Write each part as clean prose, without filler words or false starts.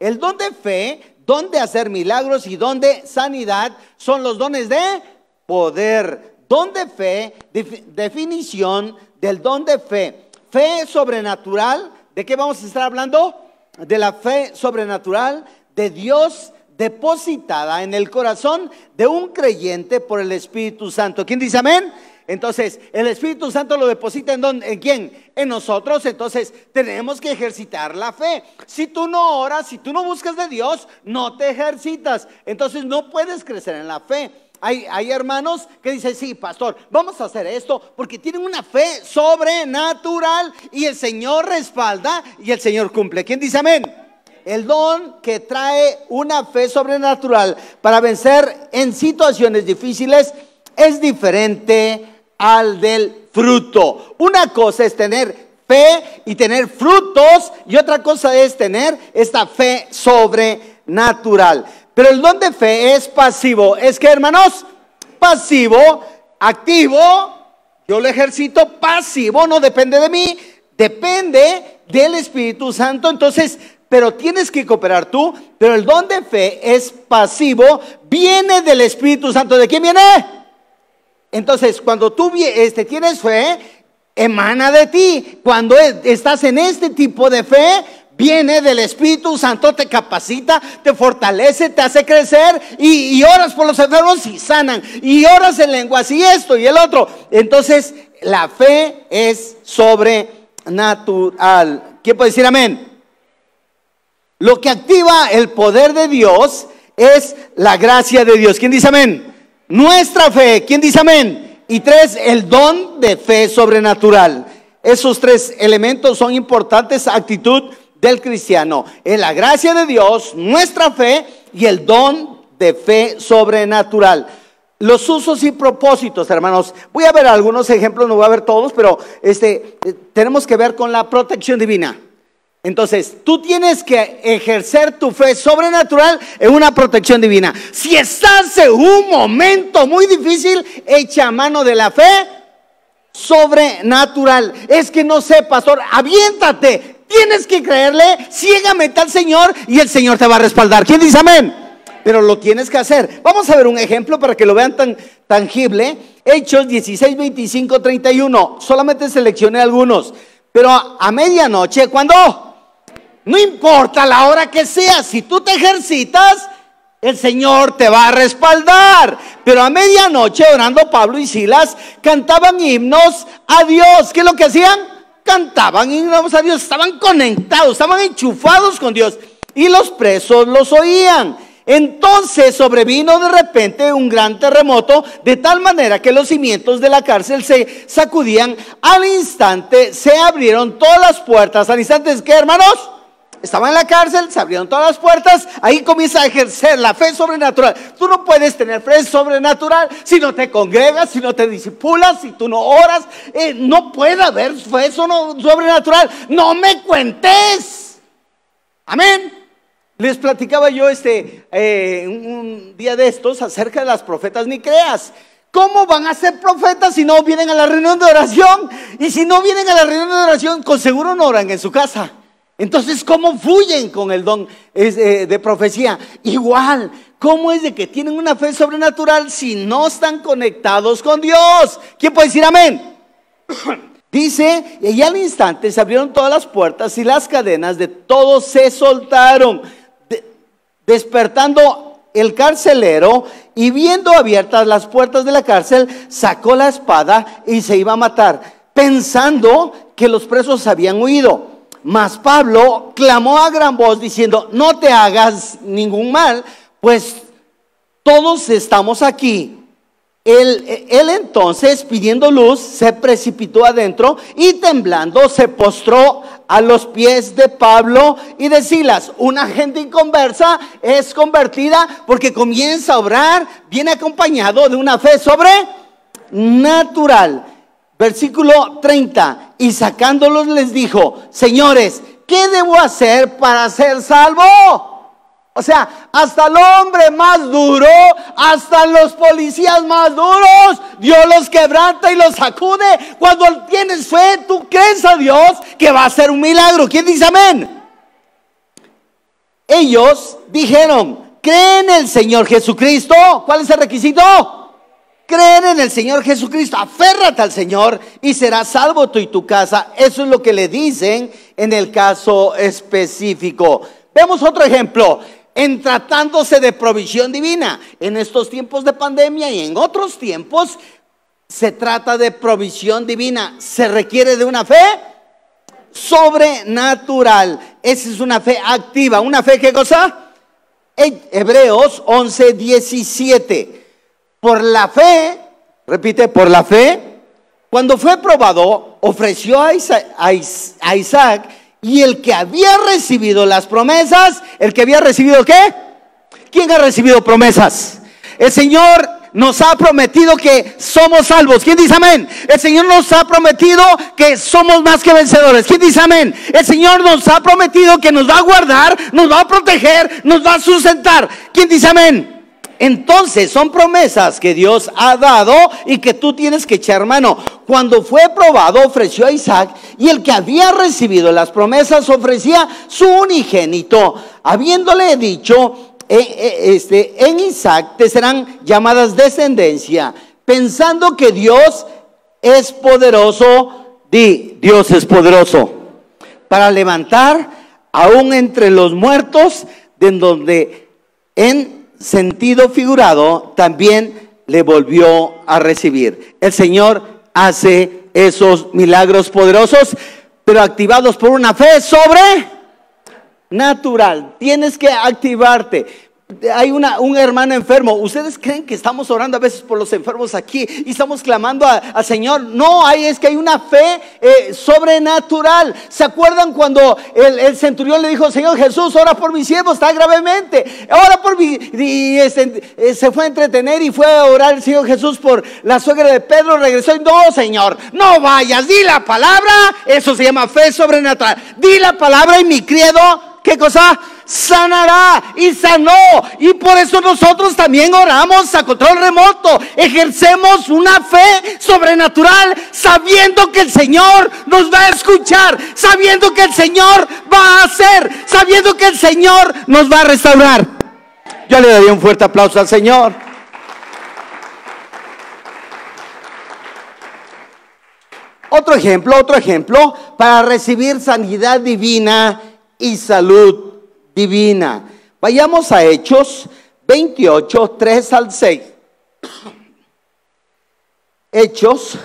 El don de fe, don de hacer milagros y don de sanidad son los dones de poder. Don de fe, definición del don de fe. Fe sobrenatural, ¿de qué vamos a estar hablando? De la fe sobrenatural de Dios depositada en el corazón de un creyente por el Espíritu Santo. ¿Quién dice amén? Entonces, el Espíritu Santo lo deposita ¿en quién? En nosotros. Entonces, tenemos que ejercitar la fe. Si tú no oras, si tú no buscas de Dios, no te ejercitas. Entonces, no puedes crecer en la fe. Hay hermanos que dicen, sí, pastor, vamos a hacer esto porque tienen una fe sobrenatural y el Señor respalda y el Señor cumple. ¿Quién dice amén? El don que trae una fe sobrenatural para vencer en situaciones difíciles es diferente al del fruto. Una cosa es tener fe y tener frutos, y otra cosa es tener esta fe sobrenatural. Pero el don de fe es pasivo. ¿Es qué, hermanos? Pasivo. Activo, yo lo ejercito. Pasivo, no depende de mí, depende del Espíritu Santo. Entonces, pero tienes que cooperar tú. Pero el don de fe es pasivo, viene del Espíritu Santo. ¿De quién viene? Entonces, cuando tú tienes fe, emana de ti. Cuando estás en este tipo de fe, viene del Espíritu Santo, te capacita, te fortalece, te hace crecer, y oras por los enfermos y sanan, y oras en lenguas y esto y el otro. Entonces, la fe es sobrenatural. ¿Quién puede decir amén? Lo que activa el poder de Dios es la gracia de Dios. ¿Quién dice amén? Nuestra fe. ¿Quién dice amén? Y 3, el don de fe sobrenatural. Esos 3 elementos son importantes. Actitud del cristiano es la gracia de Dios, nuestra fe y el don de fe sobrenatural. Los usos y propósitos, hermanos, voy a ver algunos ejemplos, no voy a ver todos, pero tenemos que ver con la protección divina. Entonces, tú tienes que ejercer tu fe sobrenatural en una protección divina. Si estás en un momento muy difícil, echa mano de la fe sobrenatural. Es que no sé, pastor, aviéntate. Tienes que creerle ciegamente al Señor y el Señor te va a respaldar. ¿Quién dice amén? Pero lo tienes que hacer. Vamos a ver un ejemplo para que lo vean tan tangible. Hechos 16, 25, 31. Solamente seleccioné algunos. Pero a medianoche, ¿cuándo? No importa la hora que sea, si tú te ejercitas, el Señor te va a respaldar. Pero a medianoche, orando, Pablo y Silas cantaban himnos a Dios. ¿Qué es lo que hacían? Cantaban himnos a Dios, estaban conectados, estaban enchufados con Dios, y los presos los oían. Entonces sobrevino de repente un gran terremoto, de tal manera que los cimientos de la cárcel se sacudían. Al instante se abrieron todas las puertas. Al instante, ¿qué, hermanos? Estaban en la cárcel, se abrieron todas las puertas. Ahí comienza a ejercer la fe sobrenatural. Tú no puedes tener fe sobrenatural si no te congregas, si no te discipulas, si tú no oras. No puede haber fe sobrenatural. No me cuentes. Amén. Les platicaba yo un día de estos acerca de las profetas nicreas. ¿Cómo van a ser profetas si no vienen a la reunión de oración? Y si no vienen a la reunión de oración, con seguro no oran en su casa. Entonces, ¿cómo fluyen con el don de profecía? Igual, ¿cómo es de que tienen una fe sobrenatural si no están conectados con Dios? ¿Quién puede decir amén? Dice, y al instante se abrieron todas las puertas y las cadenas de todos se soltaron, despertando el carcelero, y viendo abiertas las puertas de la cárcel, sacó la espada y se iba a matar, pensando que los presos habían huido. Mas Pablo clamó a gran voz diciendo: no te hagas ningún mal, pues todos estamos aquí. Él entonces, pidiendo luz, se precipitó adentro y temblando se postró a los pies de Pablo y de Silas. Una gente inconversa es convertida porque comienza a obrar, viene acompañado de una fe sobrenatural. Versículo 30, y sacándolos les dijo: señores, ¿qué debo hacer para ser salvo? O sea, hasta el hombre más duro, hasta los policías más duros, Dios los quebranta y los sacude. Cuando tienes fe, tú crees a Dios que va a hacer un milagro. ¿Quién dice amén? ellos dijeron, cree en el Señor Jesucristo. ¿Cuál es el requisito? Creer en el Señor Jesucristo. Aférrate al Señor y serás salvo tú y tu casa. Eso es lo que le dicen en el caso específico. Vemos otro ejemplo. En tratándose de provisión divina, en estos tiempos de pandemia y en otros tiempos, se trata de provisión divina. Se requiere de una fe sobrenatural. Esa es una fe activa. ¿Una fe qué cosa? Hebreos 11:17. Por la fe, repite, por la fe, cuando fue probado, ofreció a Isaac, y el que había recibido las promesas, ¿el que había recibido qué? ¿Quién ha recibido promesas? El Señor nos ha prometido que somos salvos. ¿Quién dice amén? El Señor nos ha prometido que somos más que vencedores. ¿Quién dice amén? El Señor nos ha prometido que nos va a guardar, nos va a proteger, nos va a sustentar. ¿Quién dice amén? Entonces son promesas que Dios ha dado y que tú tienes que echar mano. Cuando fue probado, ofreció a Isaac, y el que había recibido las promesas ofrecía su unigénito, habiéndole dicho, en Isaac te serán llamadas descendencia, pensando que Dios es poderoso. Dios es poderoso para levantar aún entre los muertos, de donde en sentido figurado también le volvió a recibir. El Señor hace esos milagros poderosos, pero activados por una fe sobrenatural. Tienes que activarte. Hay un hermano enfermo. ¿Ustedes creen que estamos orando a veces por los enfermos aquí y estamos clamando al Señor? No, es que hay una fe sobrenatural. ¿Se acuerdan cuando el centurión le dijo, Señor Jesús, ora por mi siervo, está gravemente, ora por mí? Y se fue a entretener y fue a orar el Señor Jesús por la suegra de Pedro. Regresó y no, Señor, no vayas, di la palabra. Eso se llama fe sobrenatural. Di la palabra y mi criado, ¿qué cosa? Sanará. Y sanó. Y por eso nosotros también oramos a control remoto. Ejercemos una fe sobrenatural, sabiendo que el Señor nos va a escuchar, sabiendo que el Señor va a hacer, sabiendo que el Señor nos va a restaurar. Yo le daría un fuerte aplauso al Señor. Otro ejemplo para recibir sanidad divina y salud divina. Vayamos a Hechos 28, 3 al 6. Hechos.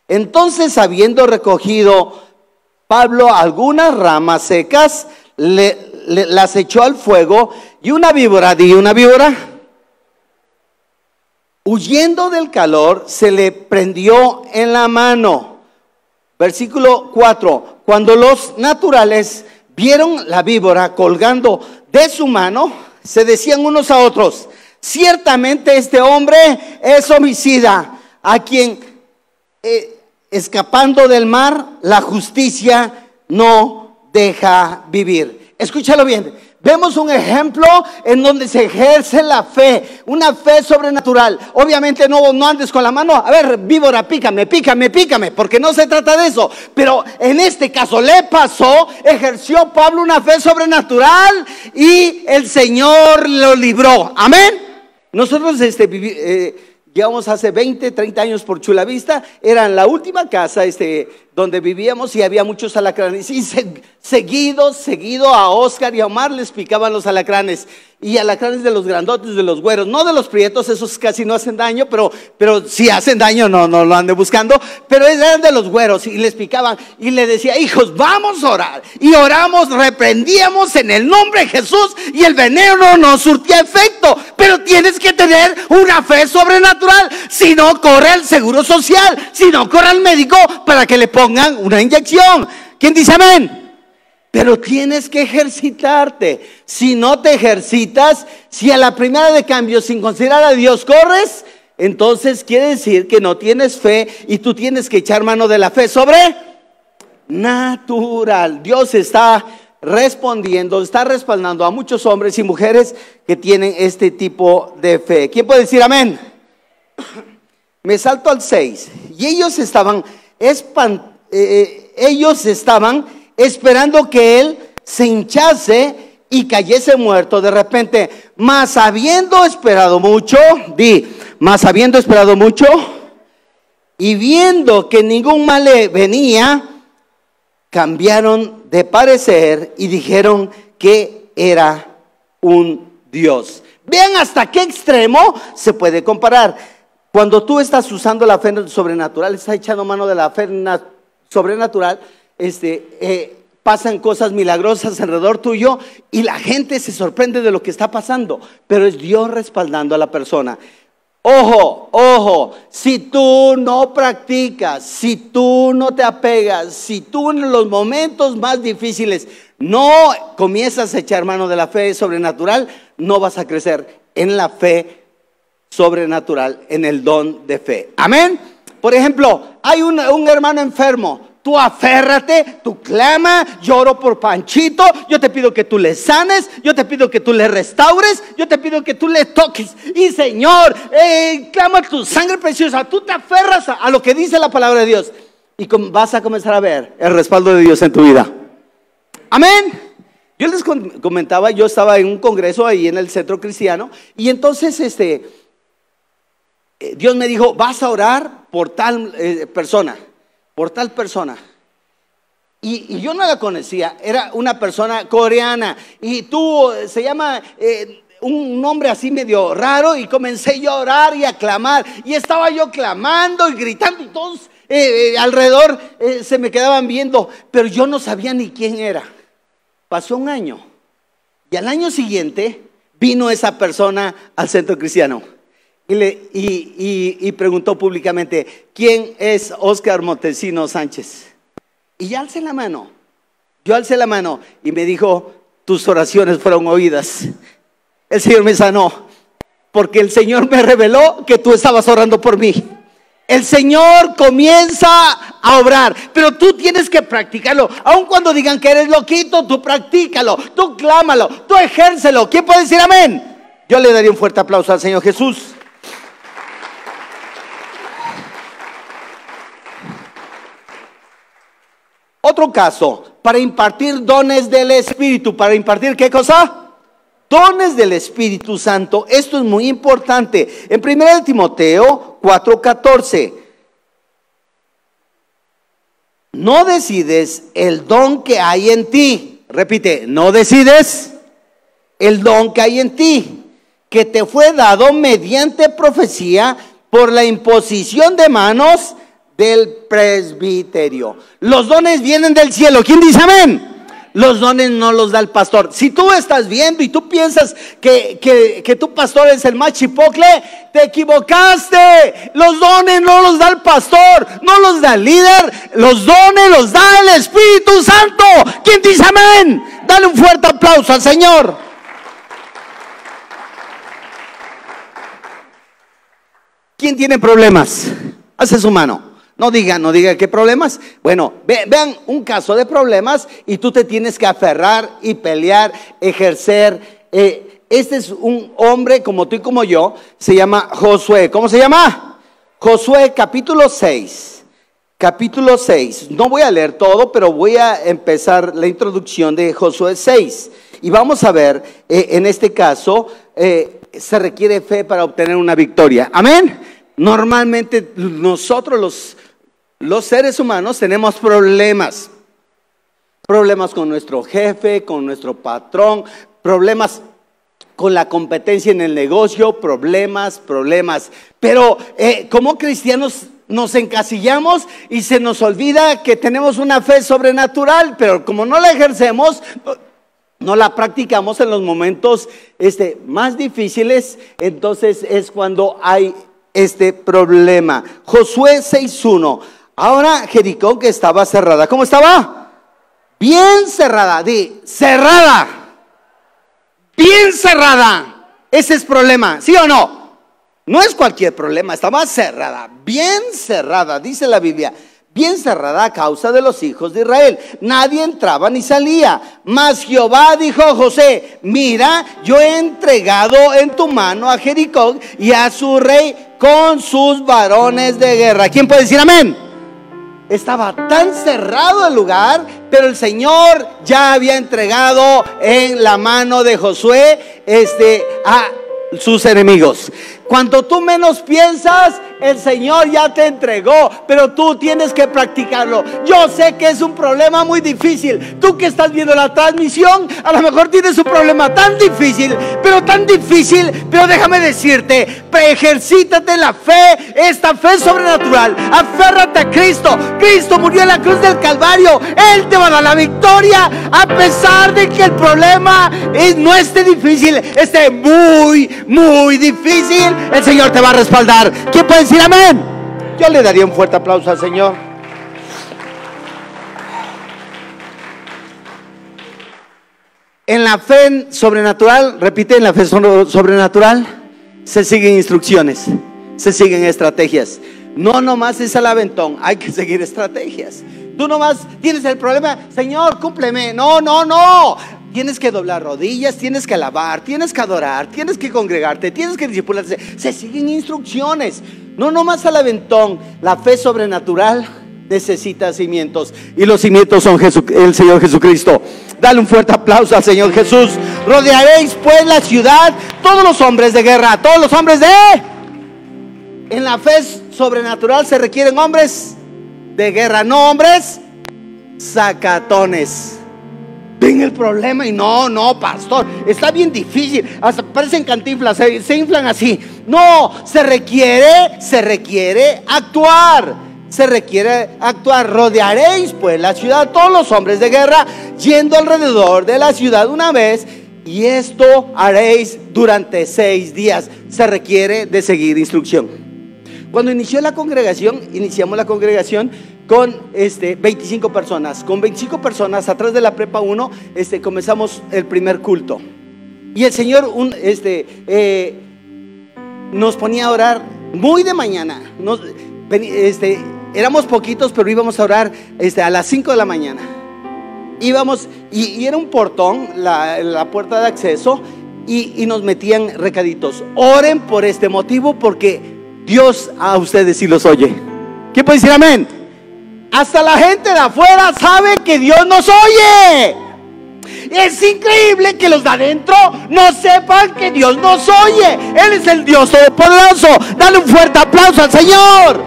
Entonces, habiendo recogido Pablo algunas ramas secas, las echó al fuego, y una víbora, huyendo del calor, se le prendió en la mano. Versículo 4. Cuando los naturales vieron la víbora colgando de su mano, se decían unos a otros, ciertamente este hombre es homicida, a quien escapando del mar la justicia no deja vivir. Escúchalo bien. Vemos un ejemplo en donde se ejerce la fe, una fe sobrenatural. Obviamente no andes con la mano, a ver, víbora, pícame, porque no se trata de eso. Pero en este caso le pasó, ejerció Pablo una fe sobrenatural y el Señor lo libró. Amén. Nosotros llegamos hace 20, 30 años por Chula Vista. Era la última casa donde vivíamos, y había muchos alacranes. Y seguido a Oscar y a Omar les picaban los alacranes. Y alacranes de los grandotes, de los güeros, no de los prietos. Esos casi no hacen daño, pero si hacen daño no lo ande buscando. Pero eran de los güeros y les picaban. Y le decía, hijos, vamos a orar. Y oramos, reprendíamos en el nombre de Jesús, y el veneno no surtía efecto. Pero tienes que tener una fe sobrenatural. Si no, corre al seguro social, si no, corre al médico para que le pongan una inyección. ¿Quién dice amén? Pero tienes que ejercitarte. Si no te ejercitas, si a la primera de cambio, sin considerar a Dios, corres, entonces quiere decir que no tienes fe, y tú tienes que echar mano de la fe sobrenatural. Dios está respondiendo, está respaldando a muchos hombres y mujeres que tienen este tipo de fe. ¿Quién puede decir amén? Me salto al 6. Y ellos estaban esperando que él se hinchase y cayese muerto de repente. Mas habiendo esperado mucho, mas habiendo esperado mucho, y viendo que ningún mal le venía, cambiaron de parecer y dijeron que era un Dios. Vean hasta qué extremo se puede comparar. Cuando tú estás usando la fe sobrenatural, estás echando mano de la fe sobrenatural, pasan cosas milagrosas alrededor tuyo y la gente se sorprende de lo que está pasando, pero es Dios respaldando a la persona. Ojo, ojo, si tú no practicas, si tú no te apegas, si tú en los momentos más difíciles no comienzas a echar mano de la fe sobrenatural, no vas a crecer en la fe sobrenatural, en el don de fe. Amén. Por ejemplo, hay un hermano enfermo. Tú aférrate, tú clama, yo oro por Panchito, yo te pido que tú le sanes, yo te pido que tú le restaures, yo te pido que tú le toques. Y Señor, clama tu sangre preciosa, tú te aferras a lo que dice la palabra de Dios. Y vas a comenzar a ver el respaldo de Dios en tu vida. Amén. Yo les comentaba, yo estaba en un congreso ahí en el centro cristiano. Y entonces Dios me dijo, vas a orar por tal persona. Por tal persona. Y yo no la conocía, era una persona coreana. Y se llama un nombre así medio raro. Y comencé yo a orar y a clamar. Y estaba yo clamando y gritando. Y todos alrededor se me quedaban viendo. Pero yo no sabía ni quién era. Pasó un año. Y al año siguiente vino esa persona al centro cristiano. Y preguntó públicamente, ¿quién es Oscar Montesino Sánchez? Y ya alcé la mano. Yo alcé la mano y me dijo, tus oraciones fueron oídas. El Señor me sanó, porque el Señor me reveló que tú estabas orando por mí. El Señor comienza a obrar, pero tú tienes que practicarlo. Aun cuando digan que eres loquito, tú practícalo, tú clámalo, tú ejércelo. ¿Quién puede decir amén? Yo le daría un fuerte aplauso al Señor Jesús. Otro caso, para impartir dones del Espíritu. ¿Para impartir qué cosa? Dones del Espíritu Santo. Esto es muy importante. En 1 Timoteo 4:14. No decides el don que hay en ti. Repite, no decides el don que hay en ti, que te fue dado mediante profecía por la imposición de manos del presbiterio. Los dones vienen del cielo. ¿Quién dice amén? Los dones no los da el pastor. Si tú estás viendo y tú piensas que tu pastor es el más chipocle, te equivocaste. Los dones no los da el pastor, no los da el líder. Los dones los da el Espíritu Santo. ¿Quién dice amén? Dale un fuerte aplauso al Señor. ¿Quién tiene problemas? Hace su mano. No diga qué problemas. Bueno, vean un caso de problemas y tú te tienes que aferrar y pelear, ejercer. Este es un hombre como tú y como yo, se llama Josué. ¿Cómo se llama? Josué capítulo 6. Capítulo 6. No voy a leer todo, pero voy a empezar la introducción de Josué 6. Y vamos a ver, en este caso, se requiere fe para obtener una victoria. Amén. Normalmente nosotros los seres humanos tenemos problemas con nuestro jefe, con nuestro patrón, problemas con la competencia en el negocio, problemas, pero como cristianos nos encasillamos y se nos olvida que tenemos una fe sobrenatural, pero como no la ejercemos, no la practicamos en los momentos más difíciles, entonces es cuando hay este problema. Josué 6:1. Ahora Jericó, que estaba cerrada, ¿cómo estaba? Bien cerrada, cerrada, bien cerrada. Ese es problema, ¿sí o no? No es cualquier problema, estaba cerrada, bien cerrada, dice la Biblia. Bien cerrada a causa de los hijos de Israel. Nadie entraba ni salía. Mas Jehová dijo a José: mira, yo he entregado en tu mano a Jericó y a su rey con sus varones de guerra. ¿Quién puede decir amén? Estaba tan cerrado el lugar pero el Señor ya había entregado en la mano de Josué a sus enemigos. Cuanto tú menos piensas, el Señor ya te entregó, pero tú tienes que practicarlo. Yo sé que es un problema muy difícil. Tú que estás viendo la transmisión, a lo mejor tienes un problema tan difícil, pero déjame decirte, ejercítate en la fe, esta fe sobrenatural. Aférrate a Cristo. Cristo murió en la cruz del Calvario. Él te va a dar la victoria, a pesar de que el problema no esté difícil, esté muy, muy difícil. El Señor te va a respaldar. ¿Quién puede decir amén? Yo le daría un fuerte aplauso al Señor. En la fe sobrenatural, repite, en la fe sobrenatural se siguen instrucciones, se siguen estrategias. No nomás es al aventón, hay que seguir estrategias. Tú nomás tienes el problema, Señor, cúmpleme. No. Tienes que doblar rodillas, tienes que alabar, tienes que adorar, tienes que congregarte, tienes que discipularse. Se siguen instrucciones. No nomás al aventón. La fe sobrenatural necesita cimientos, y los cimientos son el Señor Jesucristo. Dale un fuerte aplauso al Señor Jesús. Rodearéis pues la ciudad, todos los hombres de guerra, todos los hombres de... En la fe sobrenatural se requieren hombres de guerra, no hombres sacatones. Ven el problema y no, pastor, está bien difícil, hasta parecen cantinflas, se inflan así. No, se requiere actuar. Se requiere actuar. Rodearéis pues la ciudad, todos los hombres de guerra, yendo alrededor de la ciudad una vez, y esto haréis durante 6 días. Se requiere de seguir instrucción. Cuando iniciamos la congregación con 25 personas. Con 25 personas atrás de la prepa 1 comenzamos el primer culto. Y el Señor nos ponía a orar muy de mañana. Éramos poquitos, pero íbamos a orar a las 5 de la mañana. Íbamos, y era un portón, la puerta de acceso, y nos metían recaditos. Oren por este motivo, porque Dios a ustedes sí los oye. ¿Quién puede decir amén? Hasta la gente de afuera sabe que Dios nos oye. Es increíble que los de adentro no sepan que Dios nos oye. Él es el Dios todopoderoso. Dale un fuerte aplauso al Señor.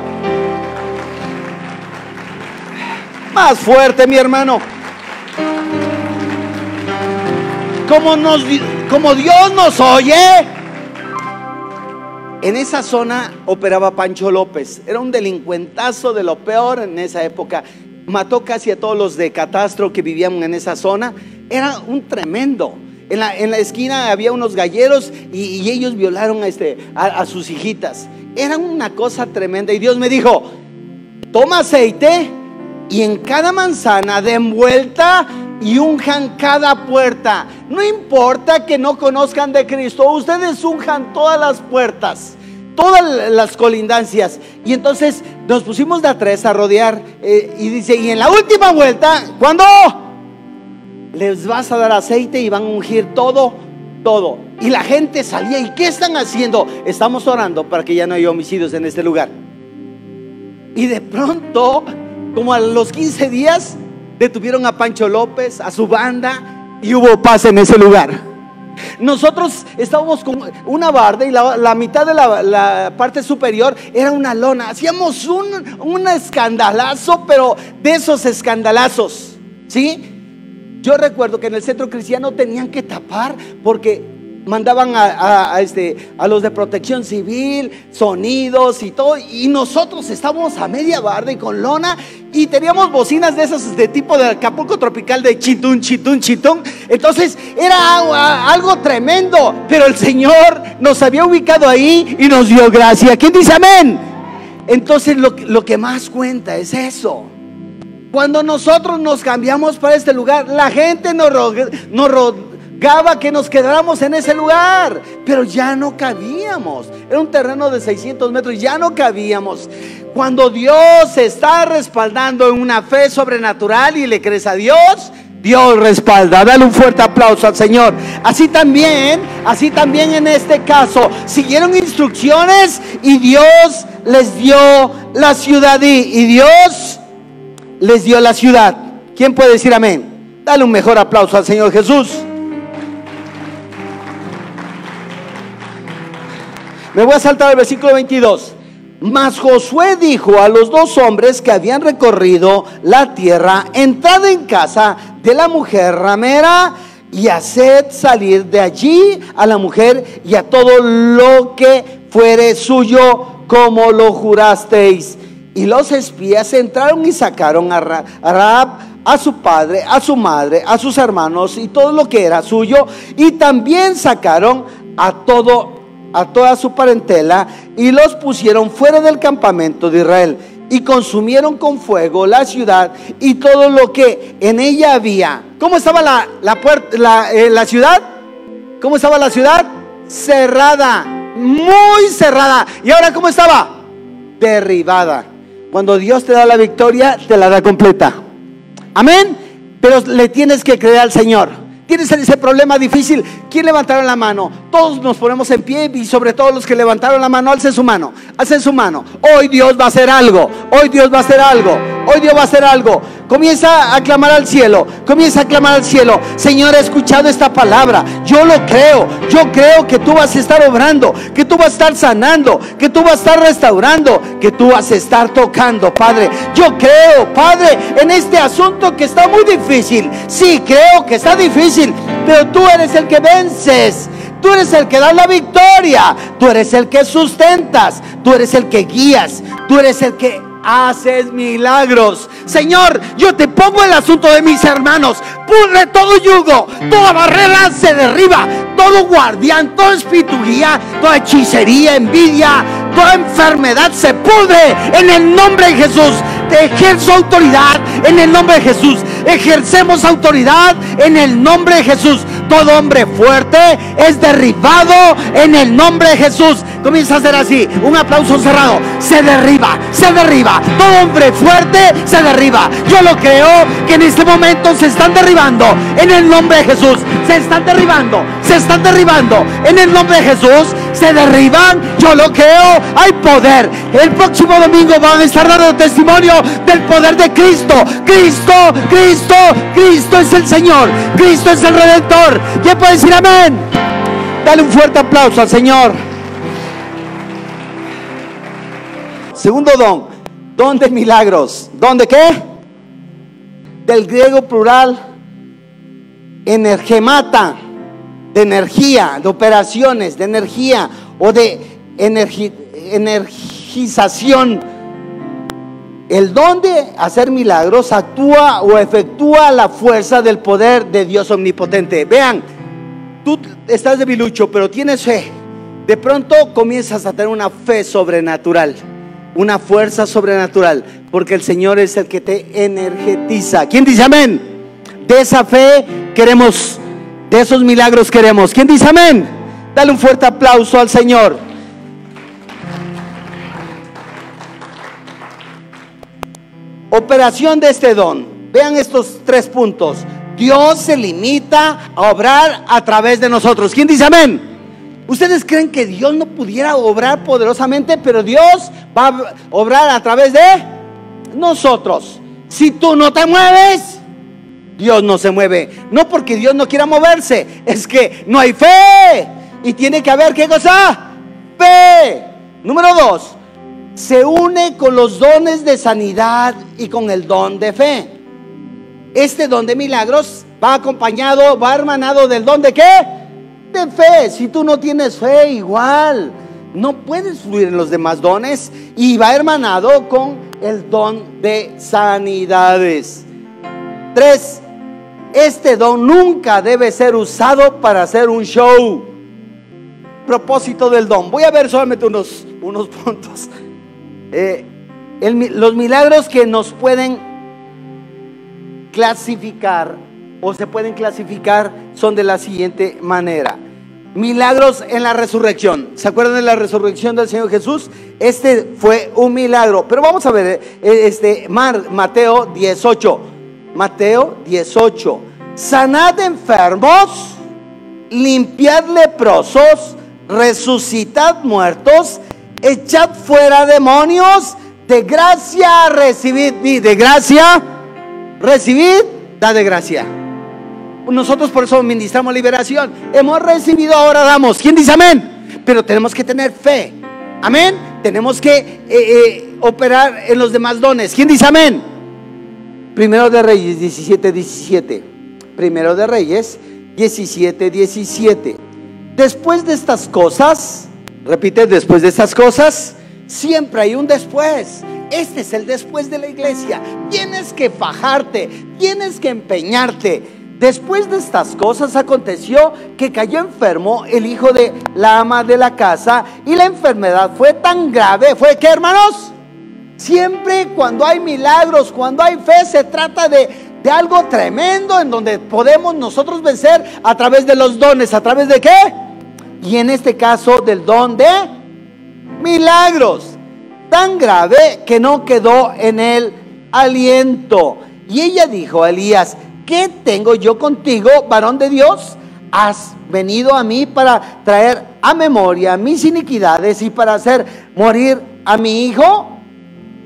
Más fuerte, mi hermano. Como Dios nos oye. En esa zona operaba Pancho López. Era un delincuentazo de lo peor en esa época. Mató casi a todos los de catastro que vivían en esa zona. Era un tremendo. En la esquina había unos galleros, y ellos violaron a sus hijitas. Era una cosa tremenda. Y Dios me dijo: toma aceite y en cada manzana den vuelta y unjan cada puerta. No importa que no conozcan de Cristo, ustedes unjan todas las puertas, todas las colindancias. Y entonces nos pusimos de a 3 a rodear, y dice: y en la última vuelta, ¿cuándo? Les vas a dar aceite y van a ungir todo. Y la gente salía: ¿y qué están haciendo? Estamos orando para que ya no haya homicidios en este lugar. Y de pronto, como a los 15 días, detuvieron a Pancho López, a su banda, y hubo paz en ese lugar. Nosotros estábamos con una barda, y la mitad de la parte superior era una lona. Hacíamos un escandalazo, pero de esos escandalazos, ¿sí? Yo recuerdo que en el centro cristiano tenían que tapar, porque mandaban a los de protección civil, sonidos y todo, y nosotros estábamos a media barda y con lona, y teníamos bocinas de esas de tipo de Acapulco tropical, de chitún, chitún, chitún. Entonces era algo tremendo, pero el Señor nos había ubicado ahí y nos dio gracia. ¿Quién dice amén? Entonces lo que más cuenta es eso. Cuando nosotros nos cambiamos para este lugar, la gente nos rogaba que nos quedáramos en ese lugar, pero ya no cabíamos. Era un terreno de 600 metros, ya no cabíamos. Cuando Dios está respaldando en una fe sobrenatural y le crees a Dios, Dios respalda. Dale un fuerte aplauso al Señor. Así también en este caso siguieron instrucciones, y Dios les dio la ciudad, y Dios les dio la ciudad. ¿Quién puede decir amén? Dale un mejor aplauso al Señor Jesús. Me voy a saltar al versículo 22. Mas Josué dijo a los 2 hombres que habían recorrido la tierra: entrad en casa de la mujer ramera y haced salir de allí a la mujer y a todo lo que fuere suyo, como lo jurasteis. Y los espías entraron y sacaron a Rahab, a su padre, a su madre, a sus hermanos y todo lo que era suyo, y también sacaron a toda su parentela, y los pusieron fuera del campamento de Israel, y consumieron con fuego la ciudad y todo lo que en ella había. ¿Cómo estaba la ciudad? ¿Cómo estaba la ciudad? Cerrada, muy cerrada. ¿Y ahora cómo estaba? Derribada. Cuando Dios te da la victoria, te la da completa. Amén. Pero le tienes que creer al Señor. Tienes ese problema difícil. ¿Quién levantaron la mano? Todos nos ponemos en pie, y sobre todo los que levantaron la mano, alcen su mano. Alcen su mano. Hoy Dios va a hacer algo. Hoy Dios va a hacer algo. Hoy Dios va a hacer algo. Comienza a clamar al cielo. Comienza a clamar al cielo. Señor, he escuchado esta palabra. Yo lo creo. Yo creo que tú vas a estar obrando, que tú vas a estar sanando, que tú vas a estar restaurando, que tú vas a estar tocando, Padre. Yo creo, Padre, en este asunto que está muy difícil. Sí, creo que está difícil, pero tú eres el que vences. Tú eres el que da la victoria. Tú eres el que sustentas. Tú eres el que guías. Tú eres el que haces milagros. Señor, yo te pongo el asunto de mis hermanos. Pudre todo yugo, toda barrera se derriba, todo guardián, toda espiritualidad, toda hechicería, envidia, toda enfermedad se pudre en el nombre de Jesús. Te ejerzo autoridad en el nombre de Jesús. Ejercemos autoridad en el nombre de Jesús. Todo hombre fuerte es derribado en el nombre de Jesús. Comienza a hacer así, un aplauso cerrado. Se derriba, se derriba. Todo hombre fuerte se derriba. Yo lo creo que en este momento se están derribando en el nombre de Jesús. Se están derribando, se están derribando en el nombre de Jesús. Se derriban, yo lo creo. Hay poder. El próximo domingo van a estar dando testimonio del poder de Cristo. Cristo, Cristo, Cristo es el Señor. Cristo es el Redentor. ¿Quién puede decir amén? Dale un fuerte aplauso al Señor. Segundo don de milagros. ¿Don de qué? Del griego plural energemata, de energía, de operaciones, de energía o de energización. El don de hacer milagros actúa o efectúa la fuerza del poder de Dios omnipotente. Vean, tú estás debilucho, pero tienes fe. De pronto comienzas a tener una fe sobrenatural, una fuerza sobrenatural, porque el Señor es el que te energetiza. ¿Quién dice amén? De esa fe queremos, de esos milagros queremos. ¿Quién dice amén? Dale un fuerte aplauso al Señor. Operación de este don. Vean estos 3 puntos. Dios se limita a obrar a través de nosotros. ¿Quién dice amén? ¿Ustedes creen que Dios no pudiera obrar poderosamente? Pero Dios va a obrar a través de nosotros. Si tú no te mueves, Dios no se mueve. No porque Dios no quiera moverse, es que no hay fe. Y tiene que haber, ¿qué cosa? Fe. Número 2, se une con los dones de sanidad y con el don de fe. Este don de milagros va acompañado, va hermanado del don de ¿qué? De fe. Si tú no tienes fe, igual no puedes fluir en los demás dones. Y va hermanado con el don de sanidades. 3, este don nunca debe ser usado para hacer un show. Propósito del don. Voy a ver solamente unos puntos. Los milagros que nos pueden clasificar o se pueden clasificar son de la siguiente manera. Milagros en la resurrección. ¿Se acuerdan de la resurrección del Señor Jesús? Este fue un milagro. Pero vamos a ver Mateo 18. Mateo 18. Sanad enfermos, limpiad leprosos, resucitad muertos, echad fuera demonios. De gracia recibid. Y de gracia recibid, da de gracia. Nosotros por eso ministramos liberación. Hemos recibido, ahora damos. ¿Quién dice amén? Pero tenemos que tener fe. Amén. Tenemos que operar en los demás dones. ¿Quién dice amén? Primero de Reyes 17:17. Primero de Reyes 17:17. Después de estas cosas, repite, después de estas cosas, siempre hay un después. Este es el después de la iglesia. Tienes que fajarte, tienes que empeñarte. Después de estas cosas aconteció que cayó enfermo el hijo de la ama de la casa, y la enfermedad fue tan grave. ¿Fue qué, hermanos? Siempre cuando hay milagros, cuando hay fe, se trata de algo tremendo en donde podemos nosotros vencer a través de los dones. ¿A través de qué? Y en este caso del don de milagros. Tan grave que no quedó en él aliento. Y ella dijo a Elías: ¿qué tengo yo contigo, varón de Dios? ¿Has venido a mí para traer a memoria mis iniquidades y para hacer morir a mi hijo?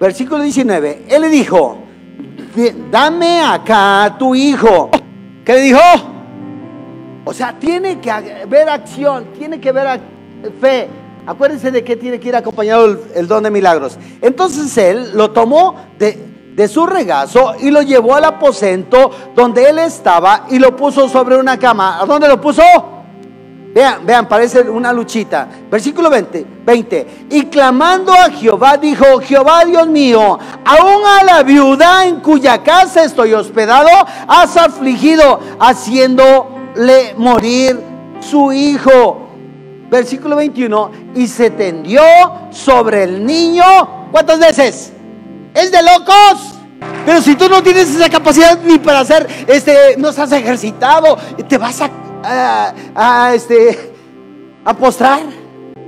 Versículo 19. Él le dijo: dame acá tu hijo. ¿Qué le dijo? O sea, tiene que haber acción, tiene que haber fe. Acuérdense de que tiene que ir acompañado el don de milagros. Entonces él lo tomó de su regazo y lo llevó al aposento donde él estaba y lo puso sobre una cama. ¿A dónde lo puso? Vean, parece una luchita. Versículo 20. Y clamando a Jehová, dijo: Jehová Dios mío, aún a la viuda en cuya casa estoy hospedado has afligido, haciéndole morir su hijo. Versículo 21. Y se tendió sobre el niño. ¿Cuántas veces? Es de locos. Pero si tú no tienes esa capacidad ni para hacer, no estás ejercitado, te vas a postrar.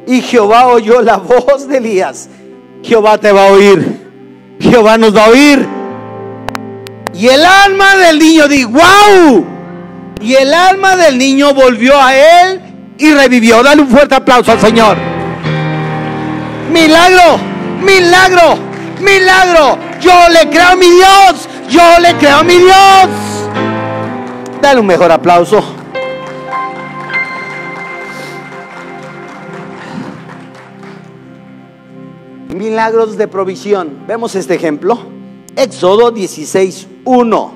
Y Jehová oyó la voz de Elías. Jehová te va a oír. Jehová nos va a oír. Y el alma del niño dijo: ¡wow! Y el alma del niño volvió a él y revivió. Dale un fuerte aplauso al Señor. Milagro, milagro, milagro. Yo le creo a mi Dios. Yo le creo a mi Dios. Dale un mejor aplauso. Milagros de provisión. Vemos este ejemplo. Éxodo 16:1.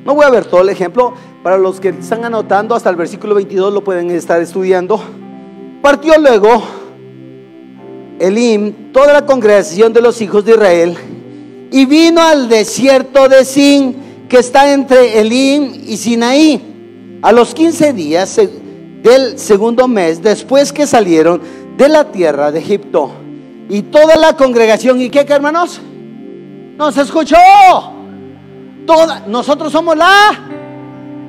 No voy a ver todo el ejemplo. Para los que están anotando, hasta el versículo 22 lo pueden estar estudiando. Partió luego Elim toda la congregación de los hijos de Israel y vino al desierto de Sin, que está entre Elim y Sinaí, a los 15 días del segundo mes después que salieron de la tierra de Egipto. Y toda la congregación, ¿y qué, hermanos? ¿Nos escuchó? Nosotros somos la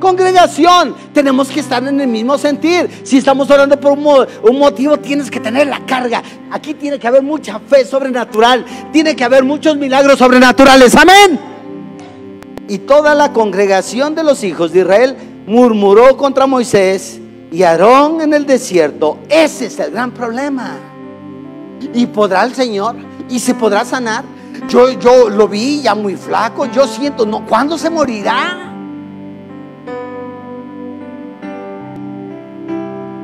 congregación. Tenemos que estar en el mismo sentir. Si estamos orando por un motivo, tienes que tener la carga. Aquí tiene que haber mucha fe sobrenatural. Tiene que haber muchos milagros sobrenaturales. Amén. Y toda la congregación de los hijos de Israel murmuró contra Moisés y Aarón en el desierto. Ese es el gran problema. ¿Y podrá el Señor? ¿Y se podrá sanar? Yo lo vi ya muy flaco. Yo siento, no, ¿cuándo se morirá?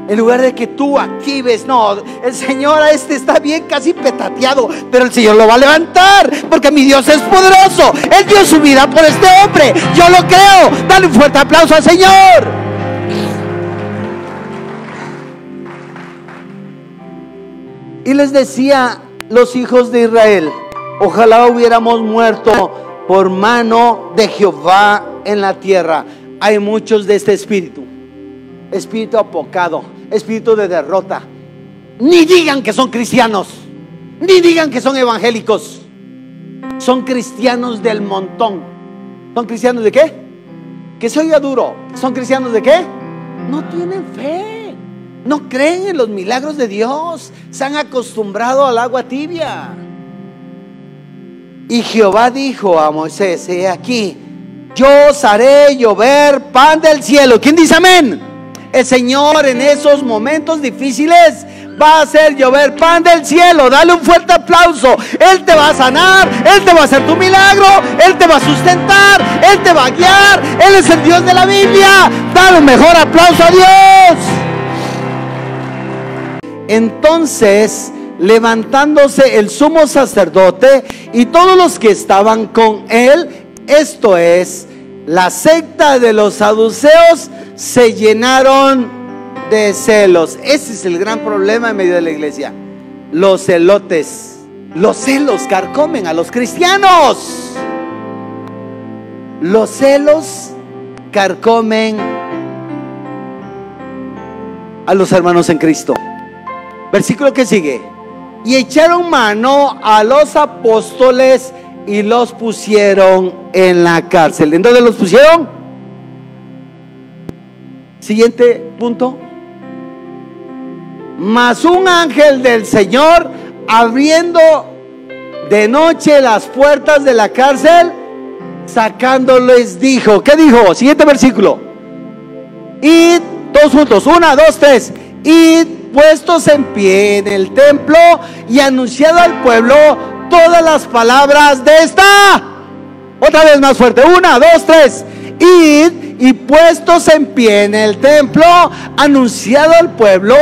En lugar de que tú actives, no, el Señor está bien casi petateado, pero el Señor lo va a levantar, porque mi Dios es poderoso. Él dio su vida por este hombre. Yo lo creo. Dale un fuerte aplauso al Señor. Y les decía los hijos de Israel: ojalá hubiéramos muerto por mano de Jehová en la tierra. Hay muchos de este espíritu apocado, espíritu de derrota. Ni digan que son cristianos, ni digan que son evangélicos. Son cristianos del montón. ¿Son cristianos de qué? Que se oiga duro. ¿Son cristianos de qué? No tienen fe, no creen en los milagros de Dios. Se han acostumbrado al agua tibia. Y Jehová dijo a Moisés: he aquí, yo os haré llover pan del cielo. ¿Quién dice amén? El Señor en esos momentos difíciles va a hacer llover pan del cielo. Dale un fuerte aplauso. Él te va a sanar, Él te va a hacer tu milagro, Él te va a sustentar, Él te va a guiar. Él es el Dios de la Biblia. Dale un mejor aplauso a Dios. Entonces, levantándose el sumo sacerdote y todos los que estaban con él, esto es, la secta de los saduceos, se llenaron de celos. Ese es el gran problema en medio de la iglesia. Los celotes, los celos carcomen a los cristianos. Los celos carcomen a los hermanos en Cristo. Versículo que sigue: y echaron mano a los apóstoles y los pusieron en la cárcel. ¿En dónde los pusieron? Siguiente punto. Mas un ángel del Señor, abriendo de noche las puertas de la cárcel, sacándoles, dijo, ¿qué dijo? Siguiente versículo. Id, todos juntos, 1, 2, 3. Id puestos en pie en el templo y anunciado al pueblo todas las palabras de esta. Otra vez más fuerte, 1, 2, 3. Id y puestos en pie en el templo, anunciado al pueblo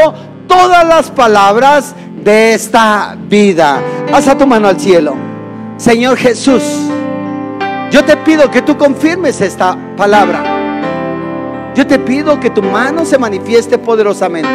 todas las palabras de esta vida. Alza tu mano al cielo. Señor Jesús, yo te pido que tú confirmes esta palabra. Yo te pido que tu mano se manifieste poderosamente.